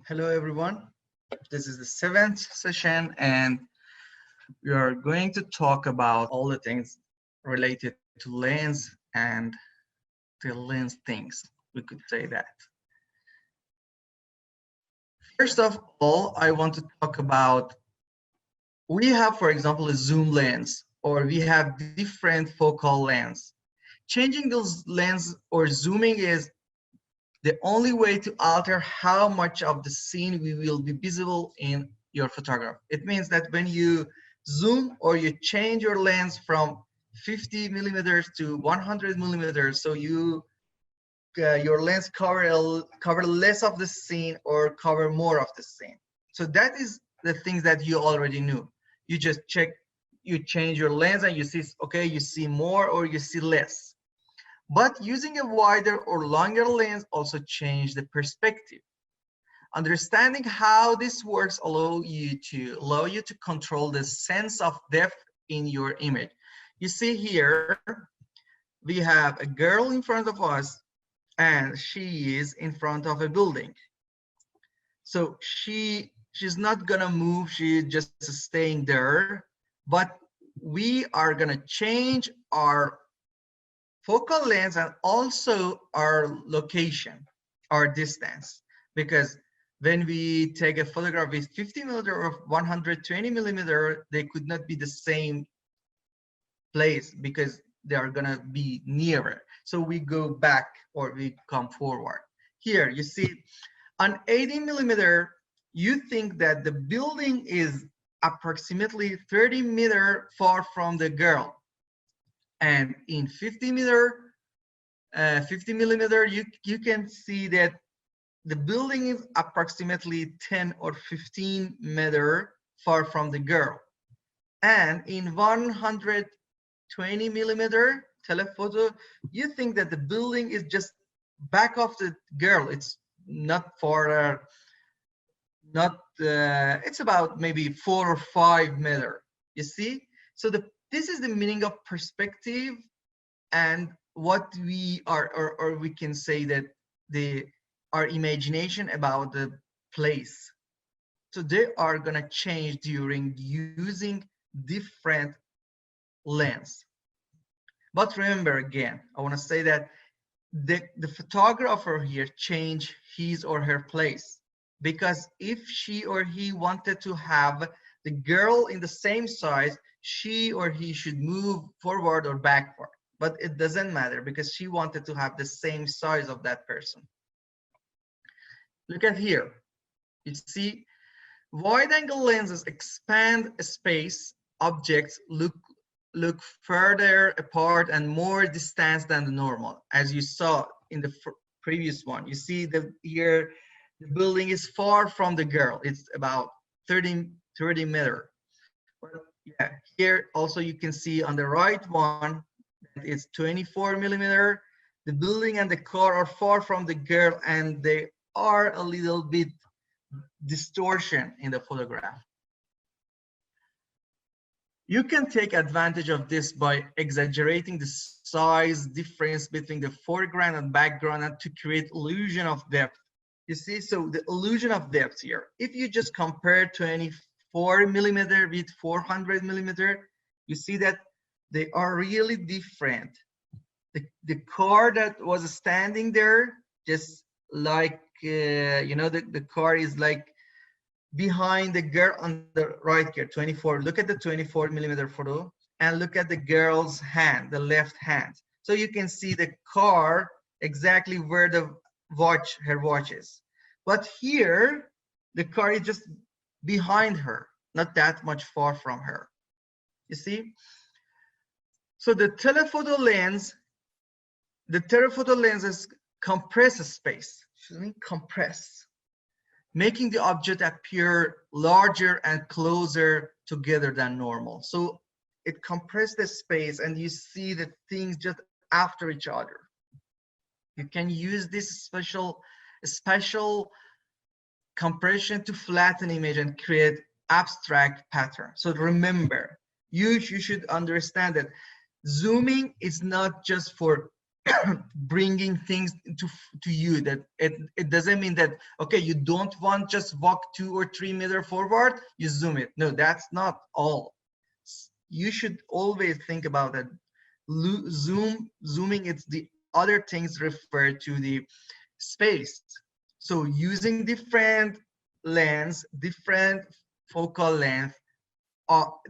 Hello everyone, this is the seventh session and we are going to talk about all the things related to lens and the lens things, we could say that. First of all, I want to talk about, we have, for example, a zoom lens, or we have different focal lengths. Changing those lens or zooming is the only way to alter how much of the scene we will be visible in your photograph. It means that when you zoom or you change your lens from 50 millimeters to 100 millimeters, so your lens cover less of the scene or cover more of the scene. So that is the things that you already knew. You just you change your lens and you see, okay, you see more or you see less. But using a wider or longer lens also change the perspective. Understanding how this works allow you to control the sense of depth in your image. You see here, we have a girl in front of us and she is in front of a building. So she's not gonna move, she's just staying there, but we are gonna change our focal length and also our location, our distance, because when we take a photograph with 50 millimeter or 120 millimeter, they could not be the same place because they are gonna be nearer. So we go back or we come forward. Here you see on 80 millimeter, you think that the building is approximately 30 meter far from the girl. And in 50 millimeter, you can see that the building is approximately 10 or 15 meter far from the girl. And in 120 millimeter telephoto, you think that the building is just back of the girl. It's not far, it's about maybe 4 or 5 meter. You see? So this is the meaning of perspective, and what we are, or we can say that our imagination about the place. So they are gonna change during using different lens. But remember again, I wanna say that the photographer here change his or her place, because if she or he wanted to have the girl in the same size, she or he should move forward or backward, but it doesn't matter because she wanted to have the same size of that person. Look at here. You see, wide angle lenses expand space. Objects look further apart and more distance than the normal. As you saw in the previous one, you see that here the building is far from the girl. It's about 30 meter. But yeah, here also you can see on the right one that it's 24 millimeter. The building and the car are far from the girl and they are a little bit distortion in the photograph. You can take advantage of this by exaggerating the size difference between the foreground and background and to create illusion of depth. You see, so the illusion of depth here, if you just compare 24 millimeter with 400 millimeter, you see that they are really different. The car that was standing there, just like, you know, the car is like behind the girl on the right here, 24. Look at the 24 millimeter photo and look at the girl's hand, the left hand. So you can see the car exactly where the her watch is. But here, the car is just behind her, not that much far from her. You see? So the telephoto lenses compress space, compress, making the object appear larger and closer together than normal. So it compresses the space and you see the things just after each other. You can use this special compression to flatten image and create abstract pattern. So remember, you should understand that zooming is not just for bringing things to you. That it doesn't mean that, okay, you don't want just walk 2 or 3 meters forward, you zoom it. No, that's not all. You should always think about that. Zooming, it's the other things referred to the space. So using different lens, different focal length,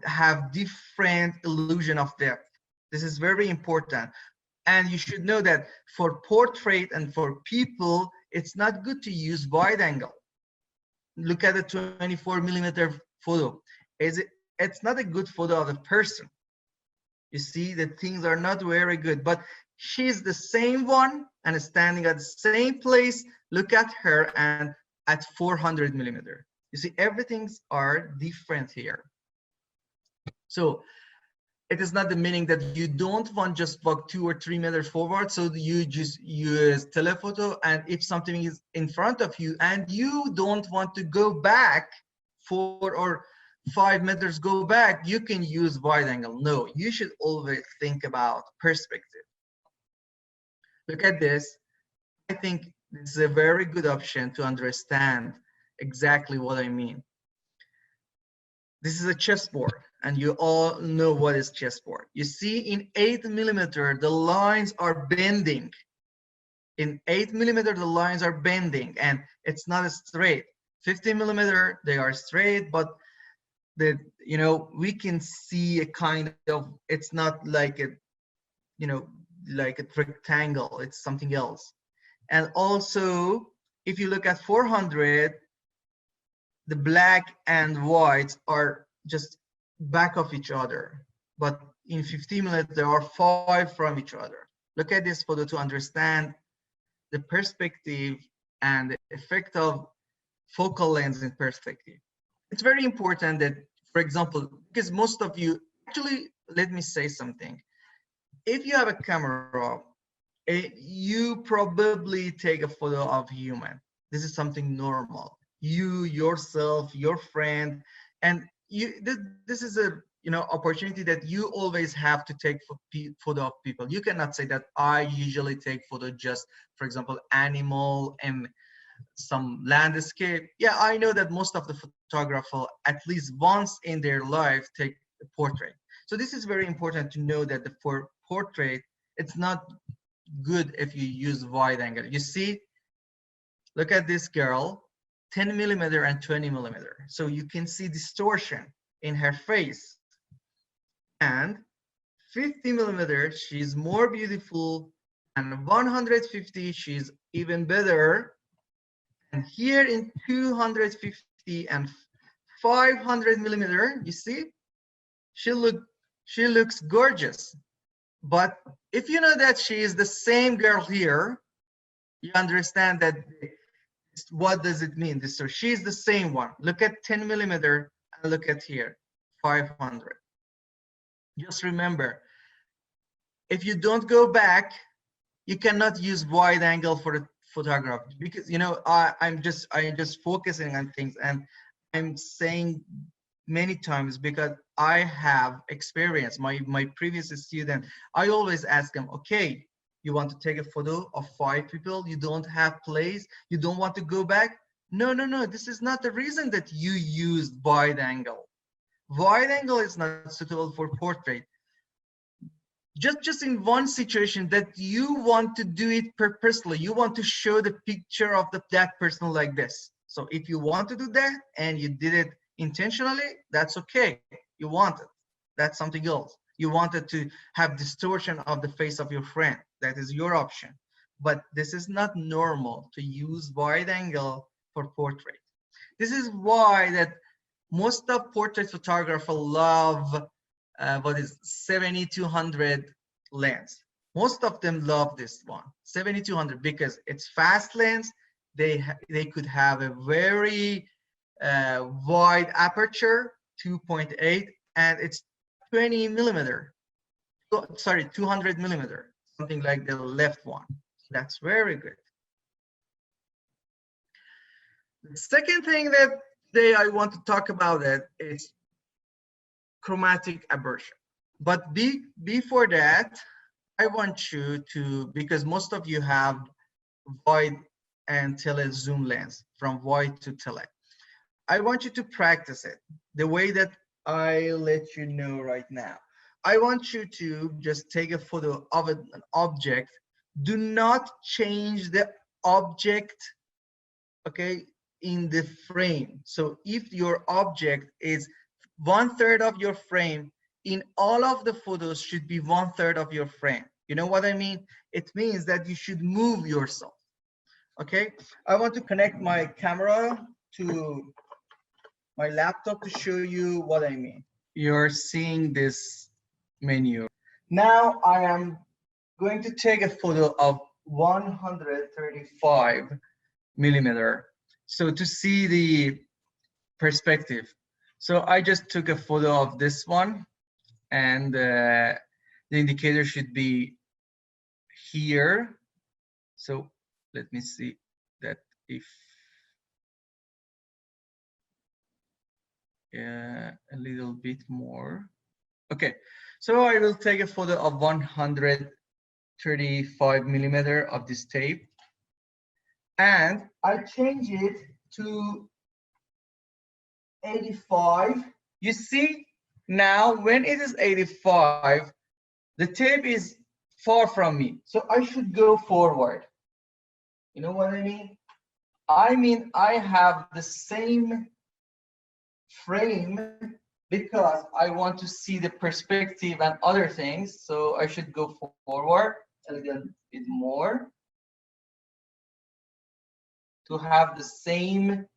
have different illusion of depth. This is very important. And you should know that for portrait and for people, it's not good to use wide angle. Look at the 24mm photo. It's not a good photo of a person. You see that things are not very good, but she's the same one and standing at the same place. Look at her and at 400mm. You see, everything's are different here. So it is not the meaning that you don't want just walk 2 or 3 meters forward, so you just use telephoto, and if something is in front of you and you don't want to go back 4 or 5 meters go back, you can use wide angle. No, you should always think about perspective. Look at this. I think this is a very good option to understand exactly what I mean. This is a chessboard, and you all know what is chessboard. You see, in 8mm, the lines are bending. In 8mm, the lines are bending, and it's not straight. 50mm, they are straight, but we can see a kind of, it's not like a, like a rectangle. It's something else. And also, if you look at 400, the black and whites are just back of each other, but in 50mm there are 5 from each other. Look at this photo to understand the perspective and the effect of focal length in perspective. It's very important that, for example, because most of you, actually, let me say something. If you have a camera, you probably take a photo of human. This is something normal. You, yourself, your friend, and this is a opportunity that you always have to take photo of people. You cannot say that I usually take photo just, for example, animal and some landscape. Yeah, I know that most of the photographers at least once in their life take a portrait. So this is very important to know that for portrait, it's not good if you use wide angle. You see, look at this girl, 10mm and 20mm. So you can see distortion in her face. And 50mm, she's more beautiful, and 150, she's even better. And here in 250 and 500mm, you see, she looks gorgeous. But if you know that she is the same girl here, you understand that what does it mean? So she's the same one. Look at 10mm and look at here, 500. Just remember, if you don't go back, you cannot use wide angle for the photography, because I'm just focusing on things, and I'm saying many times because I have experience. My previous student, I always ask them, okay, you want to take a photo of 5 people, you don't have place, you don't want to go back? No, this is not the reason that you used wide angle. Wide angle is not suitable for portrait. Just in one situation that you want to do it purposely, you want to show the picture of that person like this. So if you want to do that and you did it intentionally, that's okay. You want it. That's something else. You wanted to have distortion of the face of your friend. That is your option. But this is not normal to use wide angle for portrait. This is why that most of portrait photographers love what is 7200 lens. Most of them love this one, 7200, because it's fast lens. They could have a very wide aperture, 2.8, and it's 20mm. Sorry, 200mm, something like the left one. That's very good. The second thing that I want to talk about is chromatic aberration. But before that, I want you to, because most of you have void and tele zoom lens, from void to tele. I want you to practice it the way that I let you know right now. I want you to just take a photo of an object. Do not change the object, okay, in the frame. So if your object is 1/3 of your frame, in all of the photos should be 1/3 of your frame. You know what I mean? It means that you should move yourself. Okay, I want to connect my camera to my laptop to show you what I mean. You're seeing this menu. Now I am going to take a photo of 135 millimeter. So to see the perspective. So I just took a photo of this one, and the indicator should be here. So let me see that if a little bit more. Okay, so I will take a photo of 135 millimeter of this tape, and I change it to 85. You see, now when it is 85, the tape is far from me, so I should go forward. You know what I mean? I mean, I have the same frame because I want to see the perspective and other things, so I should go forward a little bit more to have the same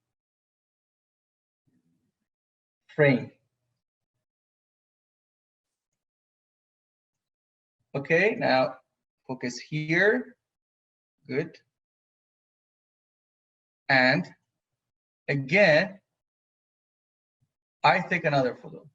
frame. Okay, now focus here. Good. And again, I take another photo.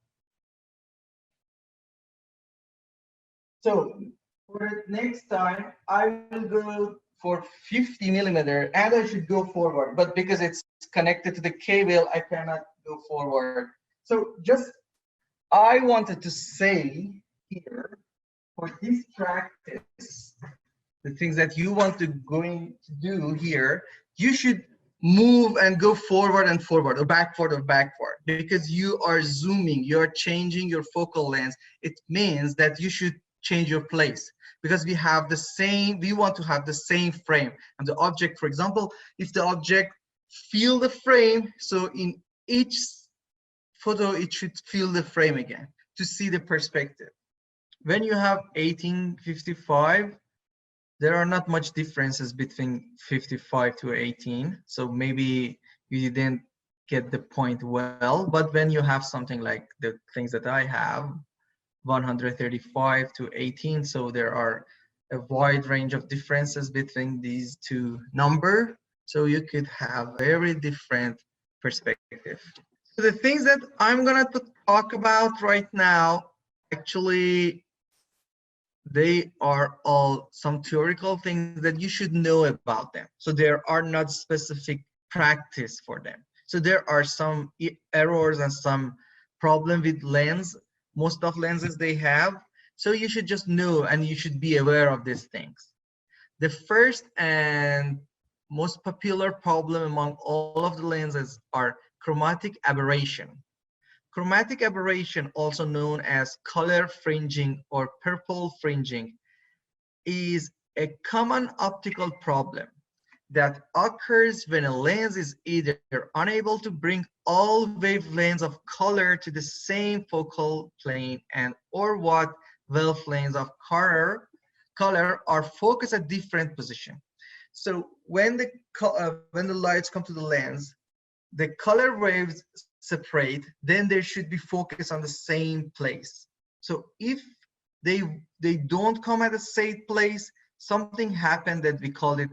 So for next time, I will go for 50 millimeter, and I should go forward. But because it's connected to the cable, I cannot go forward. So just, I wanted to say here, for this practice, the things that you want to going to do here, you should move and go forward and forward, or backward, because you are zooming, you're changing your focal length. It means that you should change your place, because we have the same, we want to have the same frame. And the object, for example, if the object feel the frame, so in each photo it should feel the frame again to see the perspective. When you have 1855, there are not much differences between 55 to 18, so maybe you didn't get the point well. But when you have something like the things that I have, 135 to 18, so there are a wide range of differences between these two numbers, so you could have very different perspective. So the things that I'm gonna talk about right now, actually they are all some theoretical things that you should know about them. So there are not specific practice for them. So there are some errors and some problem with lens. Most of lenses they have. So you should just know, and you should be aware of these things. The first and most popular problem among all of the lenses are chromatic aberration. Chromatic aberration, also known as color fringing or purple fringing, is a common optical problem that occurs when a lens is either unable to bring all wavelengths of color to the same focal plane, and or what wavelengths of color are focused at different positions. So when the lights come to the lens, the color waves separate, then they should be focused on the same place. So if they don't come at the same place, something happened that we call it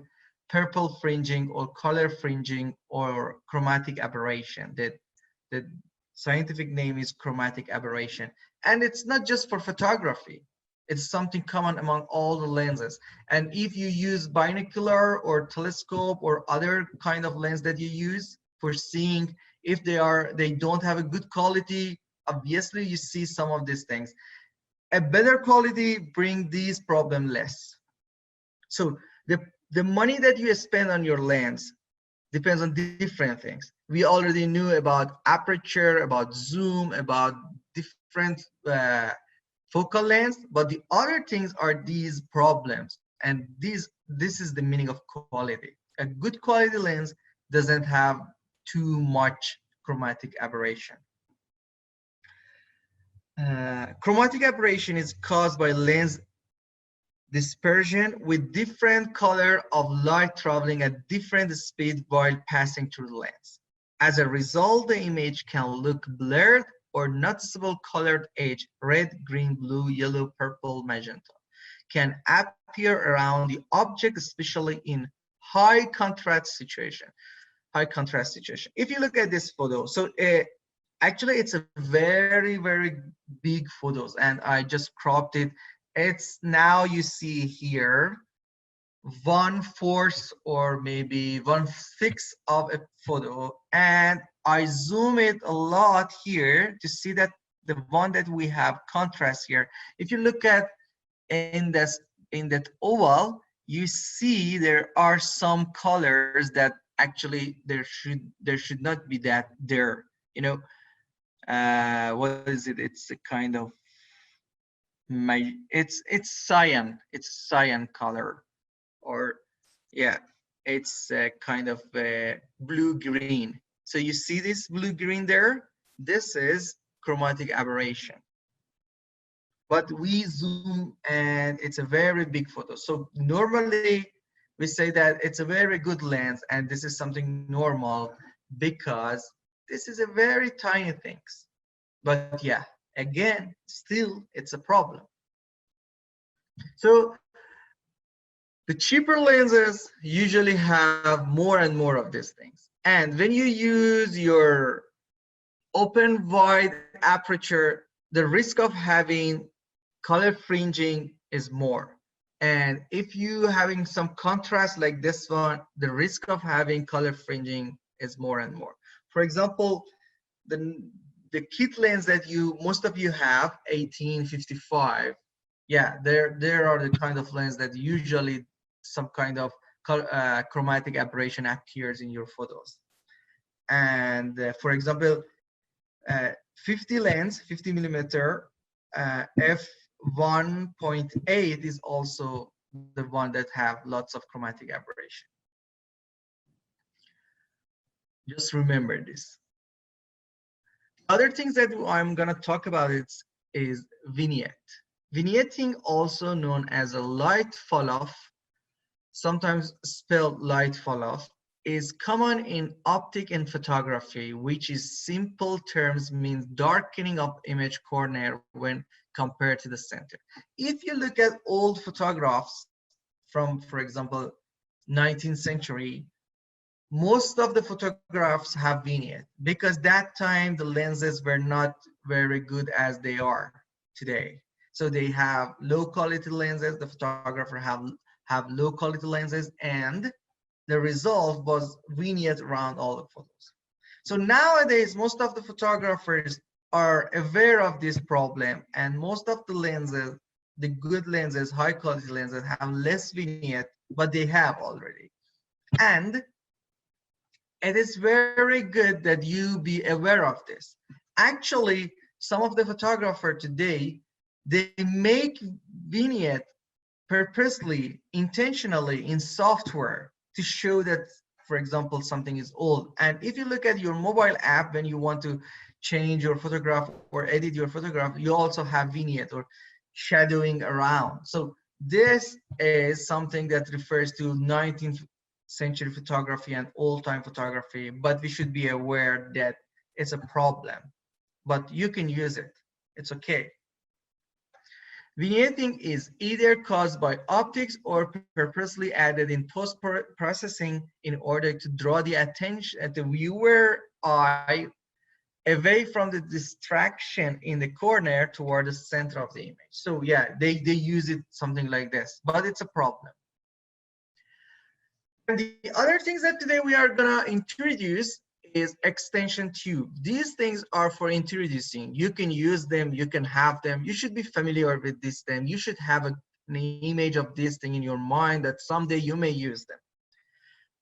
purple fringing or color fringing or chromatic aberration. The scientific name is chromatic aberration. And it's not just for photography. It's something common among all the lenses. And if you use binocular or telescope or other kind of lens that you use for seeing, if they don't have a good quality, obviously you see some of these things. a better quality bring these problem less. So the money that you spend on your lens depends on different things. We already knew about aperture, about zoom, about different focal lengths, but the other things are these problems, and this is the meaning of quality. A good quality lens doesn't have too much chromatic aberration. Chromatic aberration is caused by lens dispersion with different color of light traveling at different speed while passing through the lens. As a result, the image can look blurred or noticeable colored edge, red, green, blue, yellow, purple, magenta, can appear around the object, especially in high contrast situation. If you look at this photo, so actually it's a very big photos, and I just cropped it. It's now you see here 1/4 or maybe 1/6 of a photo, and I zoom it a lot here to see that the one that we have contrast here. If you look at in that oval, you see there are some colors that actually there should not be that there. You know, what is it? It's a kind of it's cyan color, or yeah, it's a kind of blue green. So you see this blue green there? This is chromatic aberration. But we zoom and it's a very big photo. So normally we say that it's a very good lens and this is something normal because this is a very tiny things. But yeah, again, still it's a problem. So the cheaper lenses usually have more and more of these things. And when you use your open wide aperture, the risk of having color fringing is more. And if you having some contrast like this one, the risk of having color fringing is more and more. For example, the kit lens that most of you have, 1855, yeah, there are the kind of lens that usually some kind of chromatic aberration appears in your photos. And for example, 50 lens, 50 millimeter, f1.8 is also the one that have lots of chromatic aberration. Just remember this. Other things that I'm gonna talk about is vignette. Vignetting, also known as a light falloff, sometimes spelled light falloff, is common in optic and photography, which is simple terms means darkening of image corner when compared to the center. If you look at old photographs from, for example, 19th century, most of the photographs have vignette because that time the lenses were not very good as they are today. So they have low quality lenses, the photographer have low quality lenses, and the result was vignette around all the photos. So nowadays, most of the photographers are aware of this problem, and most of the lenses, the good lenses, high quality lenses, have less vignette, but they have already. And it is very good that you be aware of this. Actually, some of the photographers today, they make vignette purposely, intentionally in software to show that, for example, something is old. And if you look at your mobile app, when you want to change your photograph or edit your photograph, you also have vignette or shadowing around. So this is something that refers to 19th century photography and old-time photography, but we should be aware that it's a problem. But you can use it. It's okay. Vignetting is either caused by optics or purposely added in post-processing in order to draw the attention at the viewer eye away from the distraction in the corner toward the center of the image. So yeah, they use it something like this, but it's a problem. And the other things that today we are gonna introduce is extension tube. These things are for introducing. You can use them, you can have them. You should be familiar with this thing. You should have an image of this thing in your mind that someday you may use them.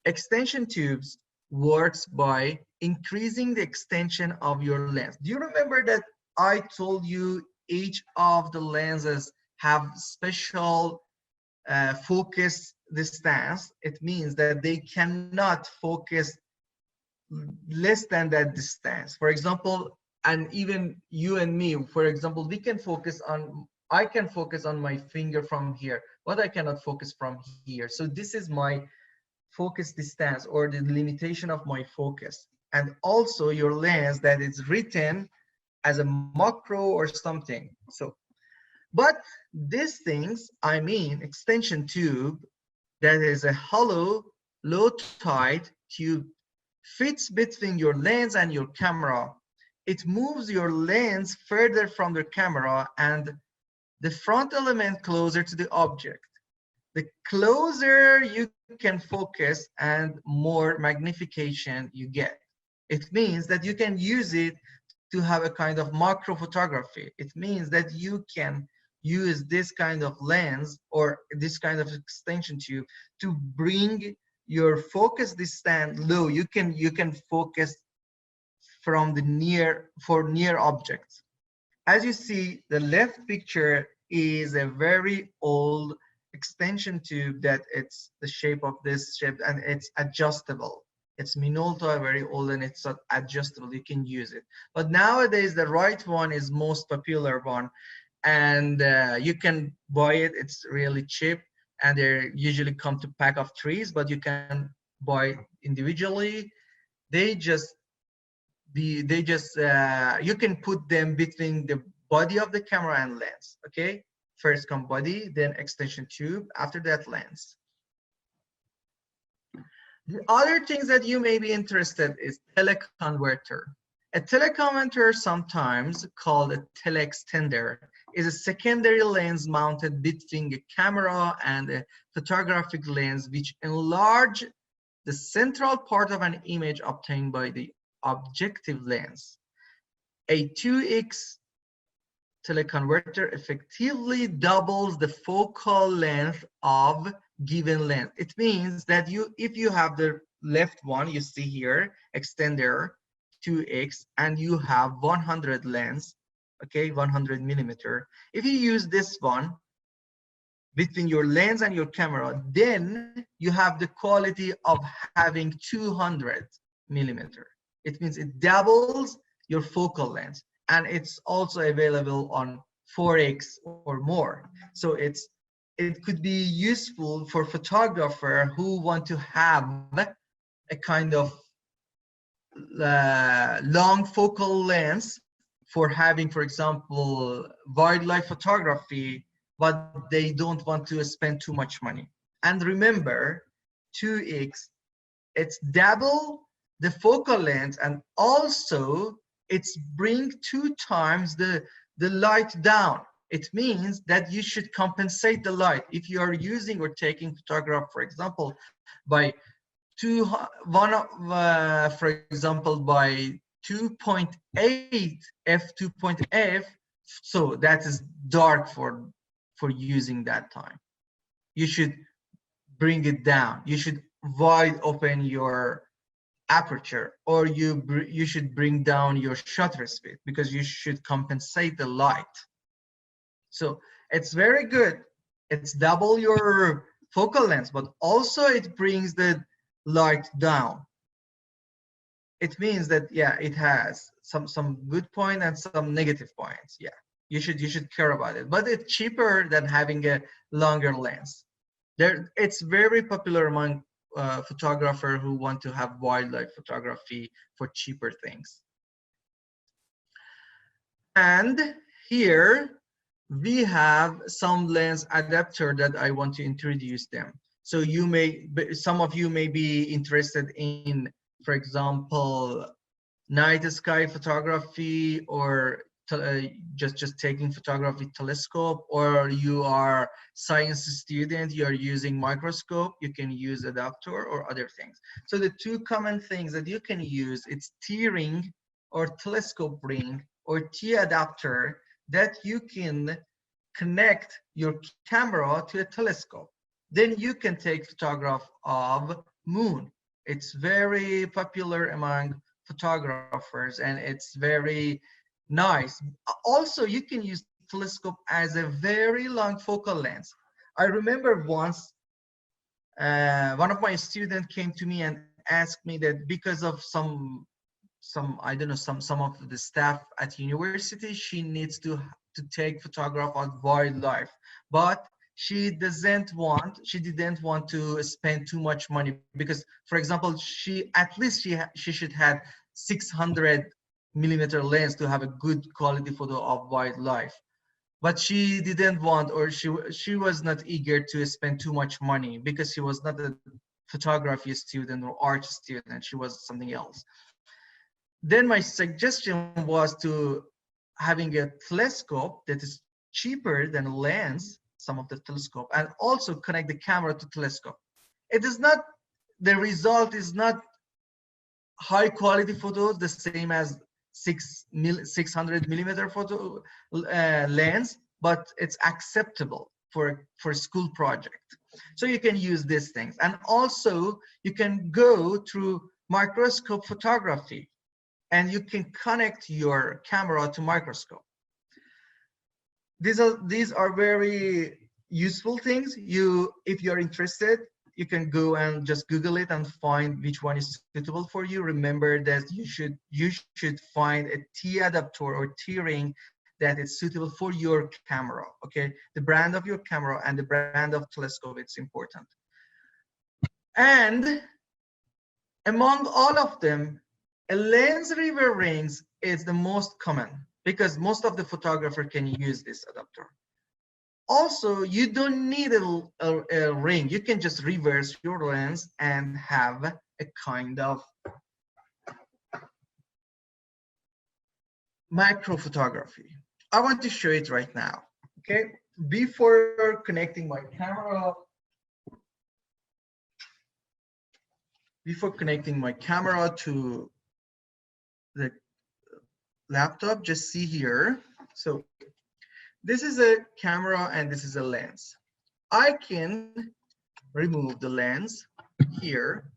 Extension tubes works by increasing the extension of your lens. Do you remember that I told you each of the lenses have special focus distance? It means that they cannot focus less than that distance. For example, and even you and me, for example, we can focus on, I can focus on my finger from here, but I cannot focus from here. So this is my focus distance, or the limitation of my focus. And also your lens that is written as a macro or something. So, but these things, I mean, extension tube, that is a hollow, low tide tube, fits between your lens and your camera. It moves your lens further from the camera and the front element closer to the object. The closer you can focus and more magnification you get. It means that you can use it to have a kind of macro photography. It means that you can use this kind of lens or this kind of extension tube to bring your focus distance low. You can focus from the near objects. As you see, the left picture is a very old extension tube that it's the shape of this shape and it's adjustable. It's Minolta, very old, and it's adjustable. You can use it. But nowadays, the right one is most popular one, and you can buy it. It's really cheap, and they usually come to pack of 3s, but you can buy individually. You can put them between the body of the camera and lens. Okay, first come body, then extension tube, after that lens. The other things that you may be interested is teleconverter. A teleconverter, sometimes called a teleextender, is a secondary lens mounted between a camera and a photographic lens, which enlarge the central part of an image obtained by the objective lens. A 2x teleconverter effectively doubles the focal length of given lens. It means that if you have the left one, you see here, extender 2x, and you have 100 lens, okay, 100 millimeter. If you use this one between your lens and your camera, then you have the quality of having 200 millimeter. It means it doubles your focal length, and it's also available on 4x or more. So it could be useful for photographer who want to have a kind of long focal length for having, for example, wildlife photography, but they don't want to spend too much money. And remember, 2x, it's double the focal length, and also it's bring 2 times the light down. It means that you should compensate the light. If you are using or taking photograph, for example, by for example, by 2.8 f2.f, so that is dark for using that time. You should bring it down. You should wide open your aperture, or you should bring down your shutter speed, because you should compensate the light. So it's very good. It's double your focal length, but also it brings the light down. It means that, yeah, it has some good point and some negative points. Yeah, you should care about it, but it's cheaper than having a longer lens. It's very popular among photographers who want to have wildlife photography for cheaper things. And here we have some lens adapter that I want to introduce them. So some of you may be interested in, for example, night sky photography, or just taking photography telescope, or you are science student, you are using microscope, you can use adapter or other things. So the two common things that you can use, it's T-ring or telescope ring or T-adapter that you can connect your camera to a telescope. Then you can take photograph of moon. It's very popular among photographers and it's very nice. Also, you can use telescope as a very long focal length. I remember once one of my students came to me and asked me that because of some I don't know, some of the staff at university, she needs to take photograph of wildlife, but she didn't want to spend too much money, because for example, she should have 600mm lens to have a good quality photo of wildlife. But she didn't want, or she was not eager to spend too much money because she was not a photography student or art student, she was something else. Then my suggestion was to having a telescope that is cheaper than a lens, some of the telescope, and also connect the camera to telescope. It is not, the result is not high quality photos the same as 600mm photo lens, but it's acceptable for a school project. So you can use these things, and also you can go through microscope photography and you can connect your camera to microscope. These are very useful things. If you're interested, you can go and just Google it and find which one is suitable for you. Remember that you should find a T adapter or T ring that is suitable for your camera. Okay, the brand of your camera and the brand of telescope, it's important. And among all of them, a lens river rings is the most common because most of the photographer can use this adapter. Also, you don't need a ring. You can just reverse your lens and have a kind of macro photography. I want to show it right now. Okay, before connecting my camera, to the laptop, just see here. So this is a camera and this is a lens. I can remove the lens here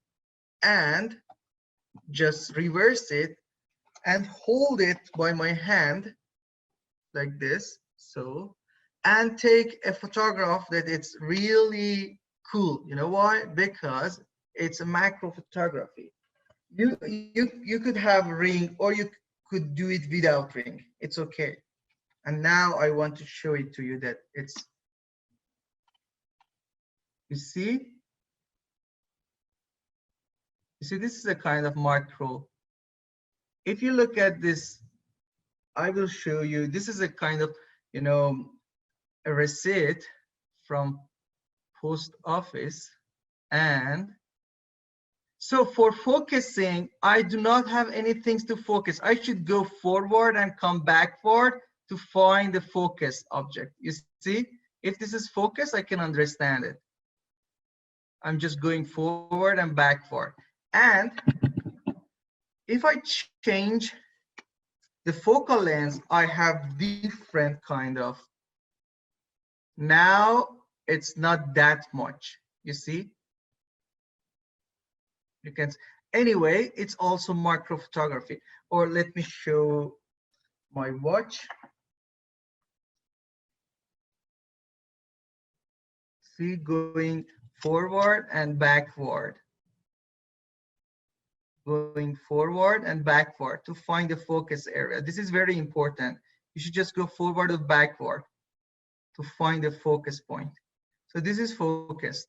and just reverse it and hold it by my hand like this, so, and take a photograph that it's really cool. You know why? Because it's a macro photography. You could have a ring, or you could do it without ring. It's okay. And now I want to show it to you that it's, you see, this is a kind of macro. If you look at this, I will show you, this is a kind of, you know, a receipt from post office. And so for focusing, I do not have anything to focus. I should go forward and come backward to find the focus object. You see, if this is focus, I can understand it. I'm just going forward and backward. And if I change the focal length, I have different kind of, now it's not that much, you see? You can, anyway, it's also macro photography. Or let me show my watch. See, going forward and backward. Going forward and backward to find the focus area. This is very important. You should just go forward or backward to find the focus point. So this is focused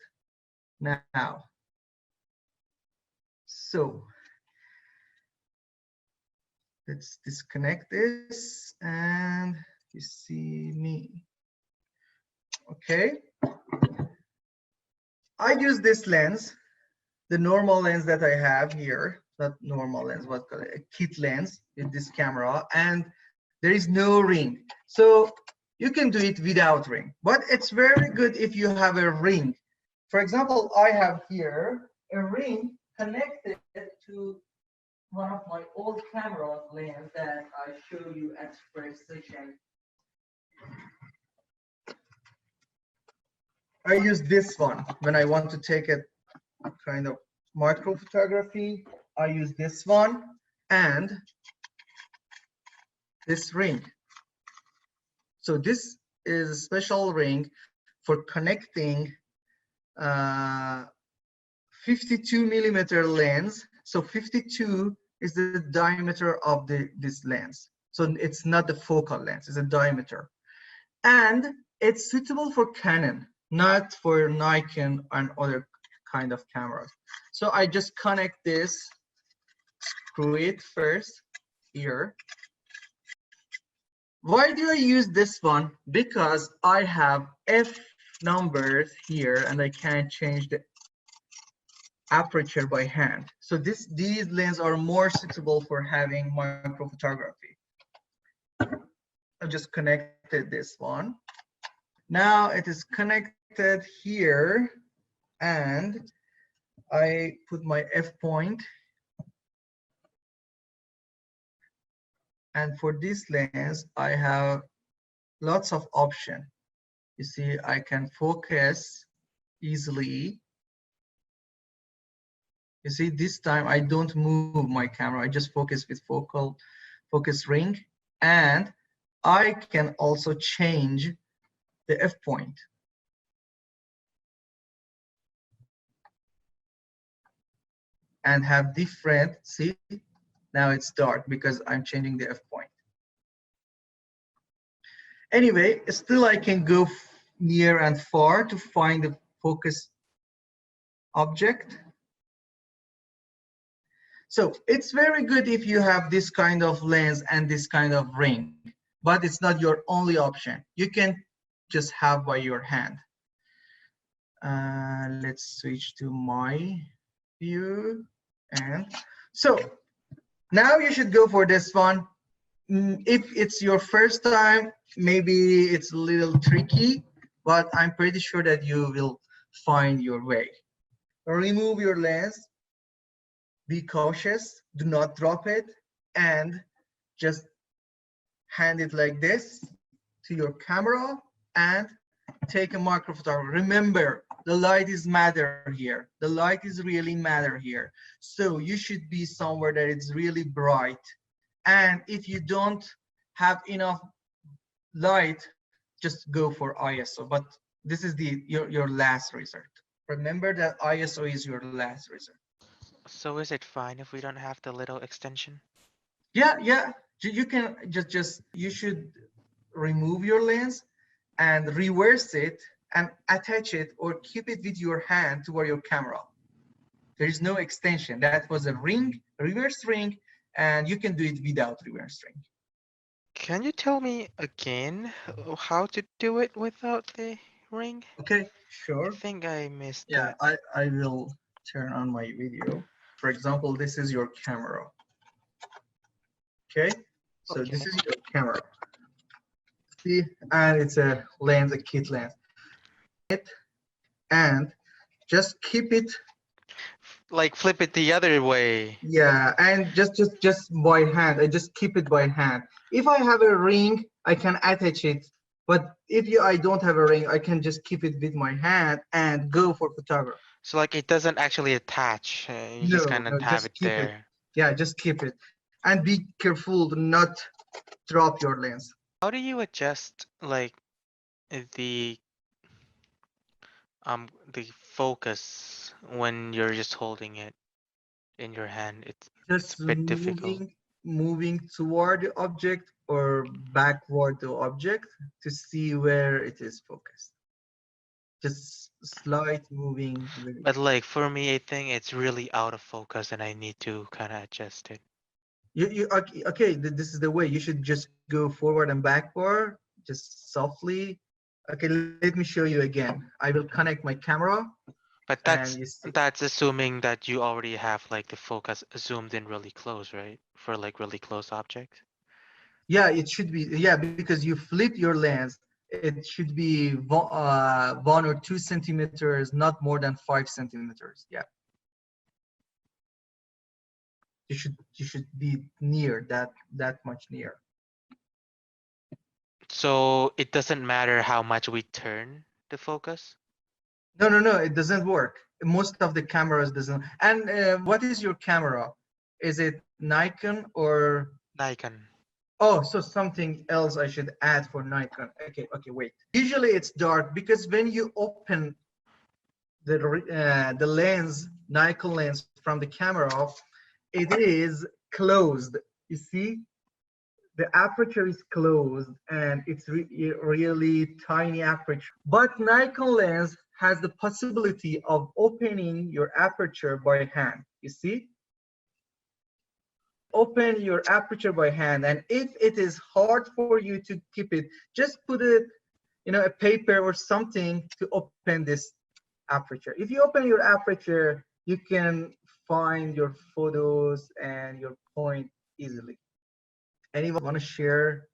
now. So let's disconnect this and you see me. Okay. I use this lens, the normal lens that I have here, not normal lens, what call it, a kit lens with this camera. And There is no ring. So you can do it without ring, but it's very good if you have a ring. For example, I have here a ring connected to one of my old camera lens that I show you at first session. I use this one when I want to take a kind of micro photography. I use this one and this ring. So this is a special ring for connecting 52 millimeter lens. So 52 is the diameter of this lens. So it's not the focal length, it's a diameter. And it's suitable for Canon, not for Nikon and other kind of cameras. So I just connect this, screw it first here. Why do I use this one? Because I have F numbers here and I can't change the aperture by hand. So these lenses are more suitable for having micro photography. I just connected this one. Now it is connected here and I put my F point. And for this lens, I have lots of options. You see, I can focus easily. You see, this time I don't move my camera. I just focus with focus ring. And I can also change the F point. And have different, see, now it's dark because I'm changing the F point. Anyway, still I can go near and far to find the focus object. So it's very good if you have this kind of lens and this kind of ring, but it's not your only option. You can just have by your hand. Let's switch to my view. And so now you should go for this one. If it's your first time, maybe it's a little tricky, but I'm pretty sure that you will find your way. Remove your lens, be cautious, do not drop it, and just hand it like this to your camera and take a micro photography. Remember, the light is matter here. The light is really matter here. So you should be somewhere that it's really bright. And if you don't have enough light, just go for ISO. But this is your last resort. Remember that ISO is your last resort. So is it fine if we don't have the little extension? Yeah. You can you should remove your lens and reverse it and attach it or keep it with your hand toward your camera. There is no extension. That was a ring, reverse ring, and you can do it without reverse ring. Can you tell me again how to do it without the ring? Okay, I sure. think I missed Yeah, that. I will turn on my video. For example, this is your camera. Okay, so Okay. this is your camera. See, and it's a lens, a kit lens. And just keep it. Like flip it the other way. Yeah, and just by hand. I just keep it by hand. If I have a ring, I can attach it. But if I don't have a ring, I can just keep it with my hand and go for photography. So like it doesn't actually attach. You just kind of No, have just it keep it. there. Yeah, just keep it. And be careful to not drop your lens. How do you adjust like the the focus when you're just holding it in your hand? It's Just a bit difficult. moving toward the object or backward the object to see where it is focused. Just slight moving. But like for me, I think it's really out of focus and I need to kind of adjust it. Okay, this is the way. You should just go forward and backward, just softly. Okay, let me show you again. I will connect my camera But and you see. that's assuming that you already have like the focus zoomed in really close, right? For like really close objects. Yeah, it should be. Yeah, because you flip your lens, it should be 1 or 2 centimeters, not more than 5 centimeters. Yeah, you should be near that much near. So it doesn't matter how much we turn the focus? No, it doesn't work. Most of the cameras doesn't. And what is your camera? Is it Nikon or? Nikon. Oh, so something else I should add for Nikon. Okay, wait. Usually it's dark because when you open the lens, Nikon lens from the camera, it is closed. You see, the aperture is closed and it's really tiny aperture. But Nikon lens has the possibility of opening your aperture by hand. You see? Open your aperture by hand, and if it is hard for you to keep it, just put it, a paper or something to open this aperture. If you open your aperture, you can find your photos and your point easily. Anyone want to share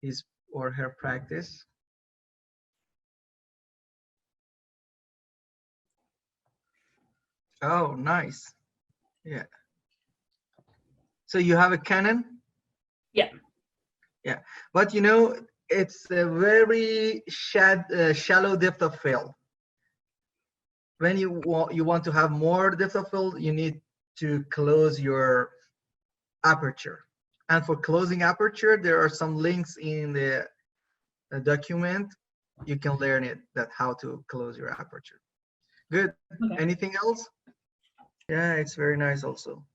his or her practice? Oh, nice. Yeah. So you have a Canon? Yeah. Yeah, but it's a very shallow depth of field. When you want to have more depth of field, you need to close your aperture. And for closing aperture, there are some links in the document. You can learn it, that how to close your aperture. Good. Okay. Anything else? Yeah, it's very nice also.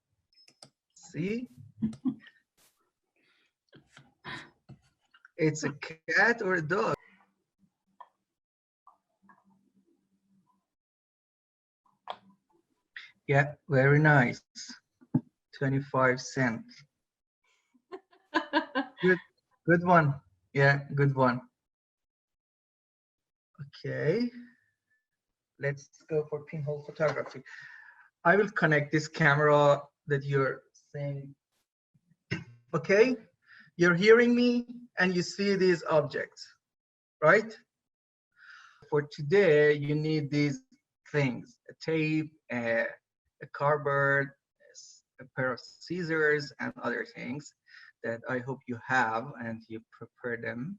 See? It's a cat or a dog? Yeah, very nice. 25 cents. Good one. Yeah, good one. Okay. Let's go for pinhole photography. I will connect this camera that you're seeing. Okay, you're hearing me and you see these objects, right? For today, you need these things: a tape, a cardboard, a pair of scissors, and other things that I hope you have and you prepare them.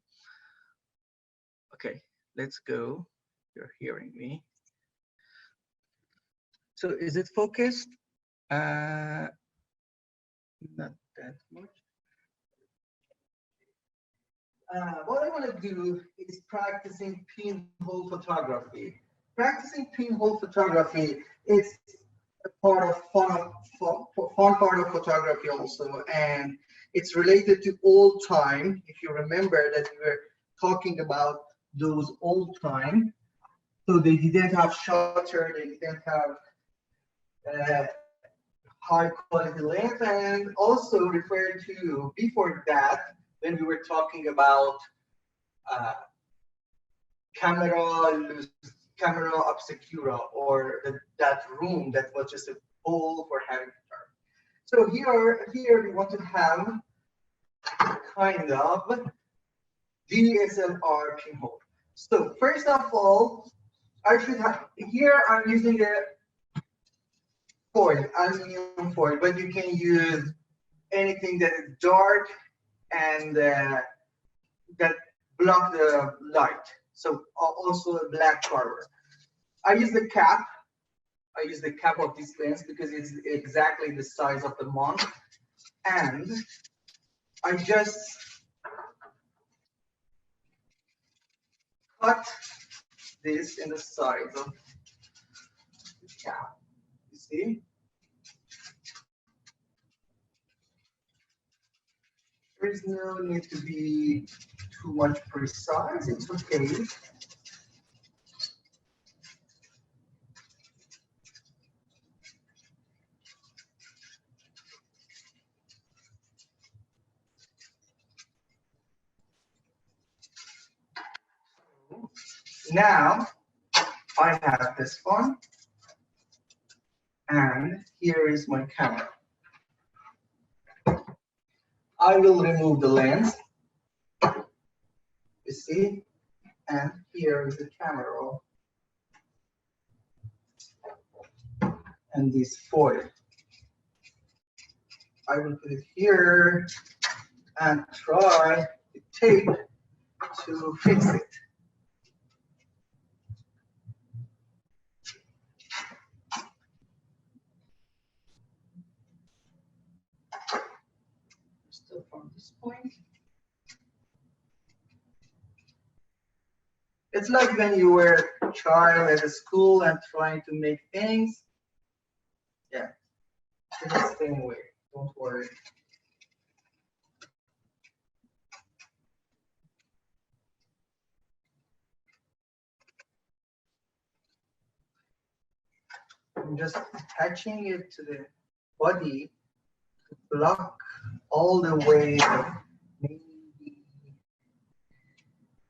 Okay, let's go. You're hearing me. So is it focused? Not that much. What I want to do is practicing pinhole photography. Practicing pinhole photography is a part of fun part of photography also, and it's related to old time. If you remember that we were talking about those old time, so they didn't have shutter, they didn't have high quality lens, and also referred to before that when we were talking about camera obscura, or that room that was just a hole for having dark. So here we want to have kind of DSLR pinhole. So first of all, I should have here. I'm using a foil, aluminum foil, but you can use anything that is dark and that block the light. So also a black cover. I use the cap. I use the cap of this lens because it's exactly the size of the mount, and I just cut this in the sides of the cap. You see? There is no need to be too much precise. It's okay. Now I have this one, and here is my camera. I will remove the lens. You see? And here is the camera roll. And this foil. I will put it here and try the tape to fix it. Still from this point. It's like when you were a child at a school and trying to make things. Yeah, it's the same way. Don't worry. I'm just attaching it to the body to block all the way. Maybe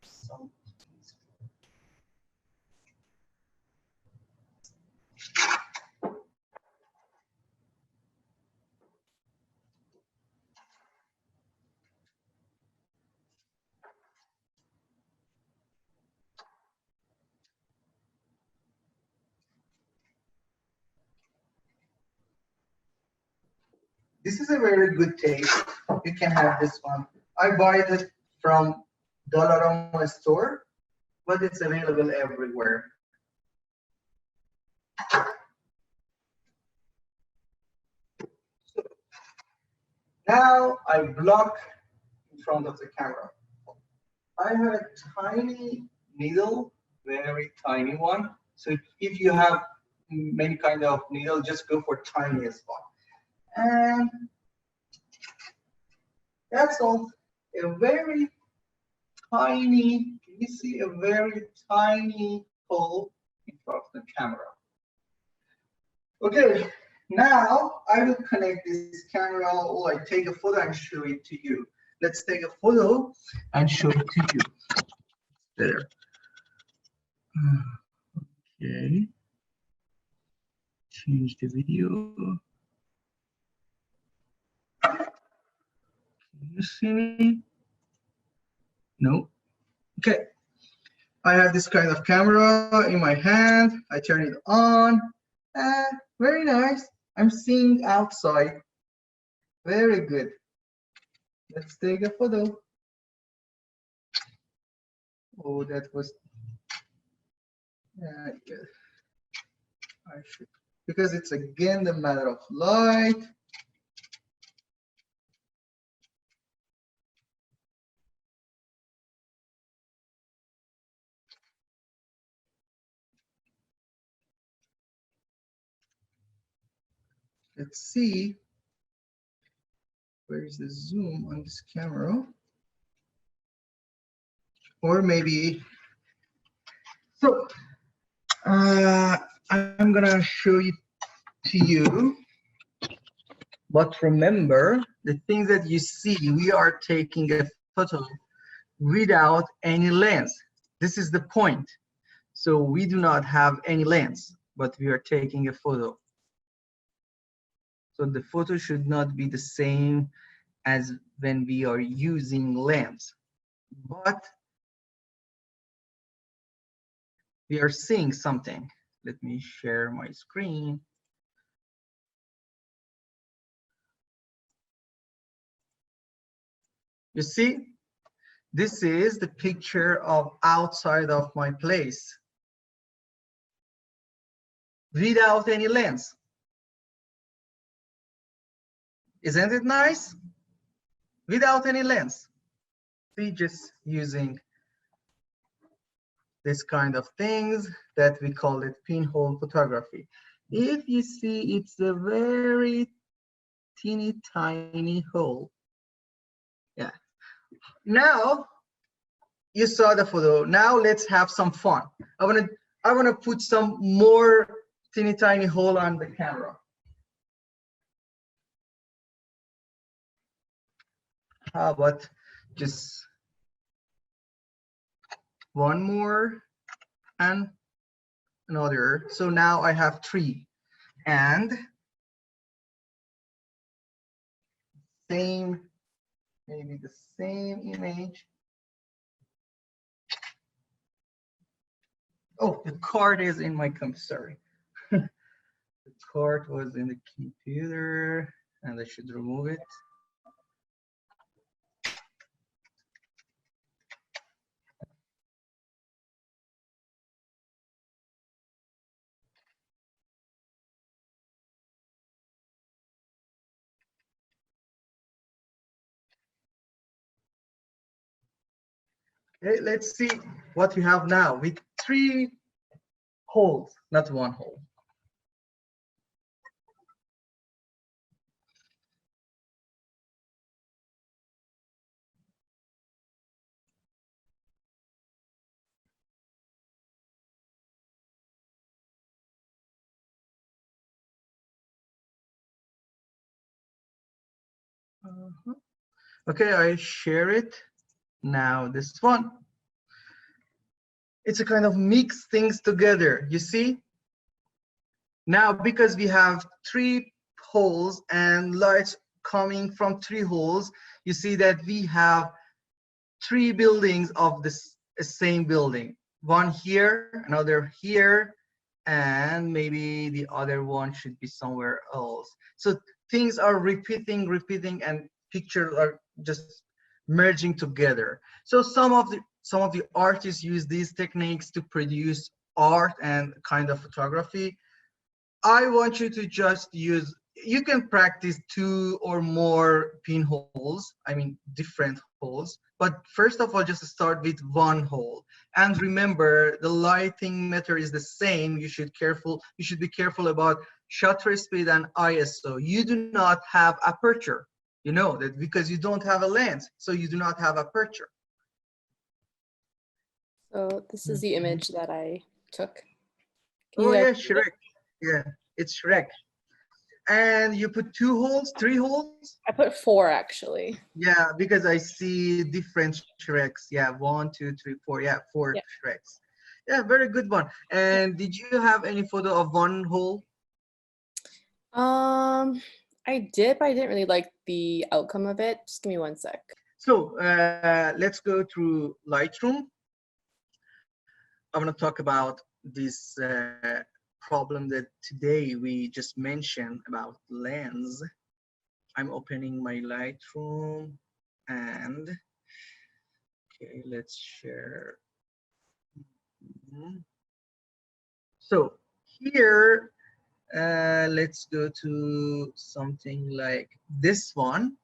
some. This is a very good tape. You can have this one. I buy it from Dollarama store, but it's available everywhere. Now I block in front of the camera. I have a tiny needle, very tiny one. So if you have many kind of needle, just go for tiniest one. And that's all. A very tiny, you see a very tiny hole in front of the camera. Okay, now I will connect this camera or I take a photo and show it to you. Let's take a photo and show it to you. There. Okay. Change the video. Can you see me? No. Okay. I have this kind of camera in my hand. I turn it on. Very nice. I'm seeing outside. Very good. Let's take a photo. Oh, that was. Yeah. I should, because it's again the matter of light. Let's see. Where is the zoom on this camera? Or maybe. So I'm gonna show it to you. But remember, the things that you see, we are taking a photo without any lens. This is the point. So we do not have any lens, but we are taking a photo. So the photo should not be the same as when we are using lens. But we are seeing something. Let me share my screen. You see, this is the picture of outside of my place without any lens. Isn't it nice? Without any lens. See, just using this kind of things that we call it pinhole photography. If you see, it's a very teeny tiny hole. Yeah. Now you saw the photo. Now let's have some fun. I wanna put some more teeny tiny hole on the camera. How about just one more and another? So now I have 3. And same maybe the same image. Oh, the card is in my computer. Sorry. The card was in the computer, and I should remove it. Okay, let's see what we have now with 3 holes, not 1 hole. Okay, I share it. Now this one. It's a kind of mix things together, you see? Now, because we have 3 holes and lights coming from 3 holes, you see that we have 3 buildings of this same building. One here, another here, and maybe the other one should be somewhere else. So things are repeating, and pictures are just merging together. So some of the artists use these techniques to produce art and kind of photography. I want you to just use, you can practice 2 or more pinholes, I mean different holes, but first of all, just start with 1 hole. And remember, the lighting method is the same. You should be careful about shutter speed and ISO. You do not have aperture. You know that because you don't have a lens, so you do not have aperture. So this is the image that I took. Oh yeah, Shrek. Yeah, it's Shrek. And you put 2 holes, 3 holes? I put 4 actually. Yeah, because I see different Shreks. Yeah, 1, 2, 3, 4. Yeah, 4 Shreks. Yeah, very good one. And did you have any photo of 1 hole? I did, but I didn't really like the outcome of it. Just give me 1 sec. So let's go through Lightroom. I want to talk about this problem that today we just mentioned about lens. I'm opening my Lightroom and okay, let's share. So here, let's go to something like this one,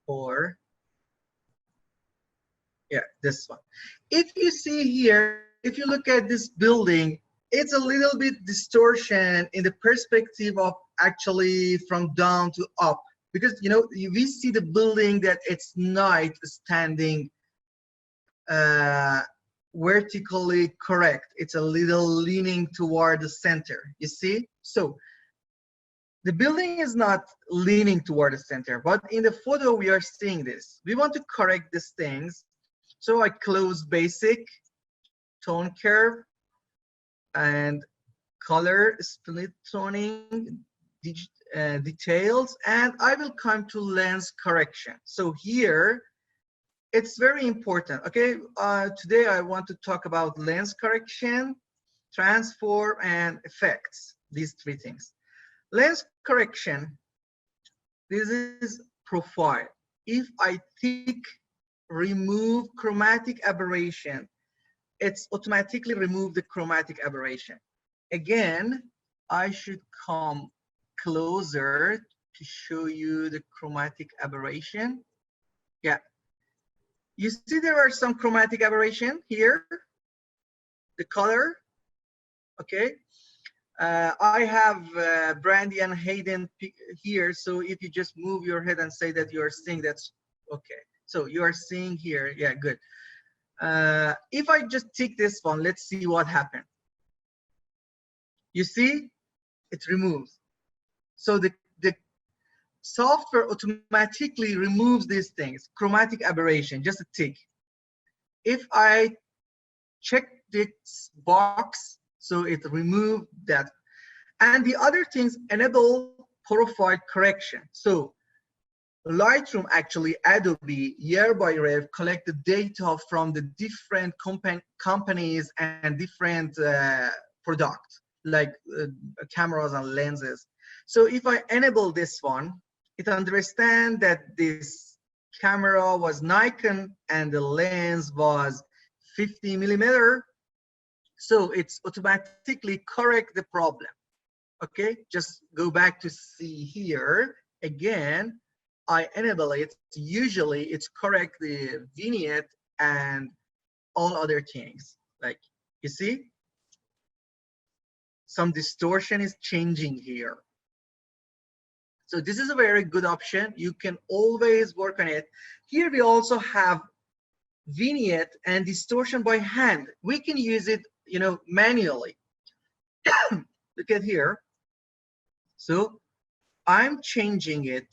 or yeah, this one. If you see here, if you look at this building, it's a little bit distortion in the perspective of actually from down to up, because you know we see the building that it's not standing vertically correct. It's a little leaning toward the center, you see? So the building is not leaning toward the center, but in the photo we are seeing this. We want to correct these things. So I close basic, tone curve, and color split toning, details, and I will come to lens correction. So here, it's very important, okay? Today I want to talk about lens correction, transform, and effects, these 3 things. Lens correction, this is profile. If I tick remove chromatic aberration, it's automatically remove the chromatic aberration. Again, I should come closer to show you the chromatic aberration. Yeah. You see there are some chromatic aberration here, the color, okay? I have Brandy and Hayden here, so if you just move your head and say that you're seeing, that's okay. So you are seeing here, yeah, good. If I just tick this one, let's see what happened. You see, it removes. So the software automatically removes these things, chromatic aberration, just a tick. If I check this box, so it removed that. And the other things enable purified correction. So Lightroom, actually Adobe, year by year collect the data from the different companies and different products, like cameras and lenses. So if I enable this one, it understands that this camera was Nikon and the lens was 50 millimeter. So it's automatically correct the problem. Okay, just go back to see here again. I enable it. Usually it's correct the vignette and all other things. Like you see, some distortion is changing here. So this is a very good option. You can always work on it. Here we also have vignette and distortion by hand. We can use it, you know, manually. Look at here. So I'm changing it.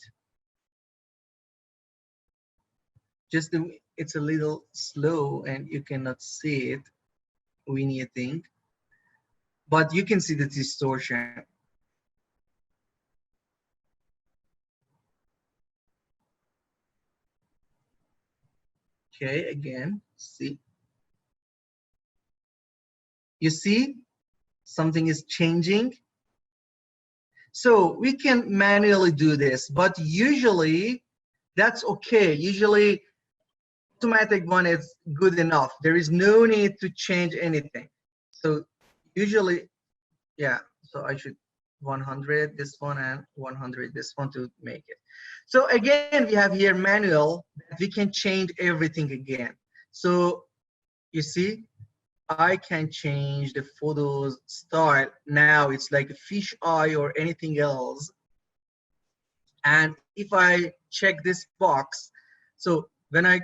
Just it's a little slow and you cannot see it vignetting, but you can see the distortion. Okay, again, see. You see, something is changing. So we can manually do this, but usually that's okay. Usually automatic one is good enough. There is no need to change anything. So usually, yeah, so I should 100 this one and 100 this one to make it. So again, we have here manual that we can change everything again. So you see, I can change the photos style. Now it's like a fish eye or anything else. And if I check this box, so when I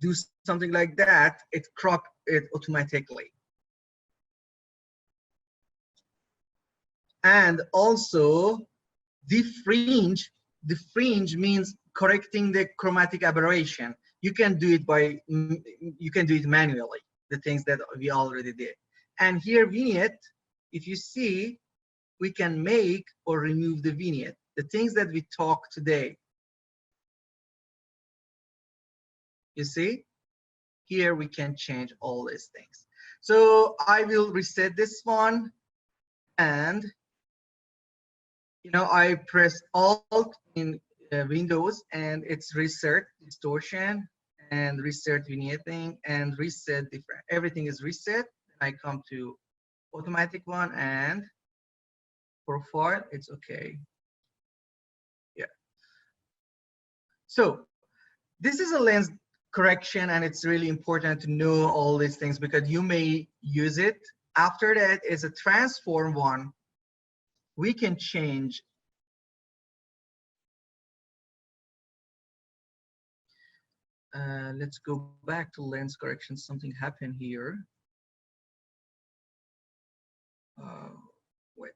do something like that, it crop it automatically. And also the fringe means correcting the chromatic aberration. You can do it manually, the things that we already did. And here vignette, if you see, we can make or remove the vignette, the things that we talked today. You see, here we can change all these things. So I will reset this one, and you know, I press Alt in Windows, and it's reset distortion and reset vignetting and reset different. Everything is reset. I come to automatic one and profile. It's okay. Yeah. So this is a lens correction, and it's really important to know all these things because you may use it. After that is a transform one. We can change. Let's go back to lens correction. Something happened here. Wait.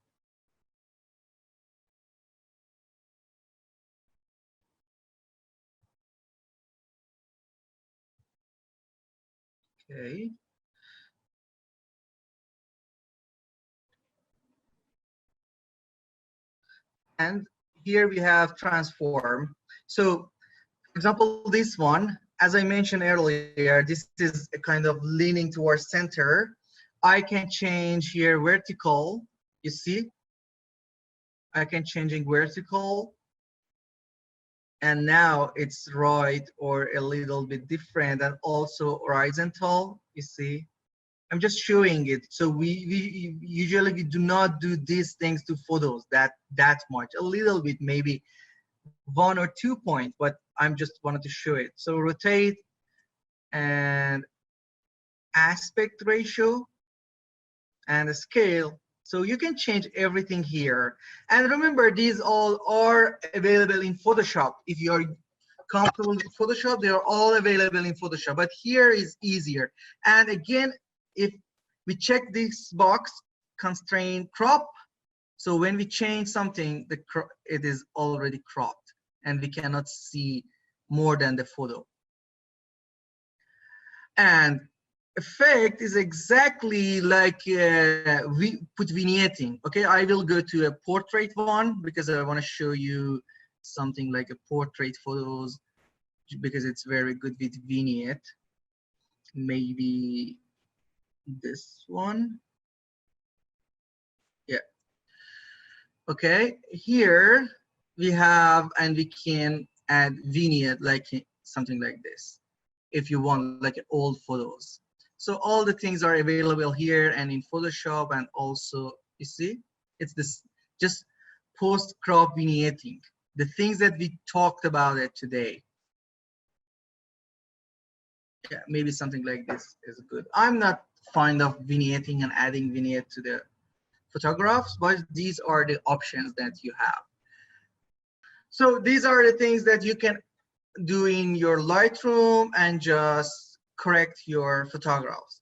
Okay. And here we have transform. So, for example, this one, as I mentioned earlier, this is a kind of leaning towards center. I can change here vertical. You see, I can changing vertical, and now it's right or a little bit different, and also horizontal. You see, I'm just showing it. So we usually do not do these things to photos that much. A little bit, maybe 1 or 2 points, but I'm just wanted to show it. So rotate and aspect ratio and the scale. So you can change everything here. And remember, these all are available in Photoshop. If you're comfortable with Photoshop, they are all available in Photoshop. But here is easier. And again, if we check this box, constraint crop, so when we change something, it is already cropped and we cannot see more than the photo. And effect is exactly like we put vignetting. Okay, I will go to a portrait one because I want to show you something like a portrait photos because it's very good with vignette. Maybe this one. Yeah. Okay, here we have, and we can add vignette like something like this if you want, like old photos. So all the things are available here and in Photoshop, and also you see it's this just post crop vignetting, the things that we talked about it today. Yeah, maybe something like this is good. I'm not fond of vignetting and adding vignette to the photographs, but these are the options that you have. So these are the things that you can do in your Lightroom and just correct your photographs.